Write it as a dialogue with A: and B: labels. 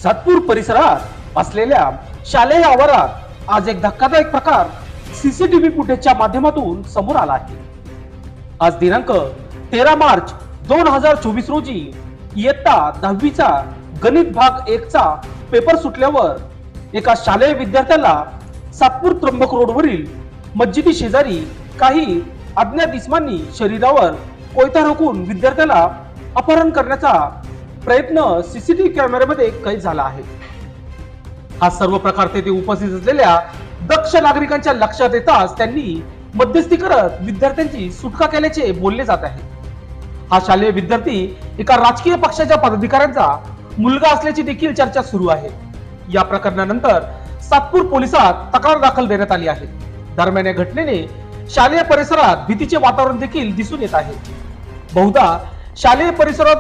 A: सातपूर परिसरात असलेल्या शालेय आवारात आज एक धक्कादायक प्रकार सीसीटीव्ही फुटेजच्या माध्यमातून समोर आला आहे। आज दिनांक 13 मार्च 2024 रोजी इयत्ता 10वीचा गणित भाग 1 चा पेपर सुटल्यावर एका शालेय विद्यार्थ्याला सातपूर त्र्यंबक रोडवरील मस्जिदी शेजारी काही अज्ञात इसमांनी शरीरावर कोयता रोखून विद्यार्थ्याला अपहरण करण्याचा प्रयत्न सीसीटीव्ही कॅमेऱ्यामध्ये कैद झाला आहे। हा सर्व प्रकार तेथे उपस्थित असलेल्या दक्ष नागरिकांच्या लक्षात येताच त्यांनी मध्यस्थी करत विद्यार्थ्यांची सुटका केल्याचे बोलले जात आहे। हा शालेय विद्यार्थी एका राजकीय पक्षाच्या पदाधिकाऱ्यांचा मुलगा असल्याची देखील चर्चा सुरू आहे। या प्रकरणानंतर सातपूर पोलिसात तक्रार दाखल करण्यात आली आहे। दरम्यान या घटनेने शालेय परिसरात भीतीचे वातावरण देखील दिसून येत आहे। बहुधा शालेय परिसरात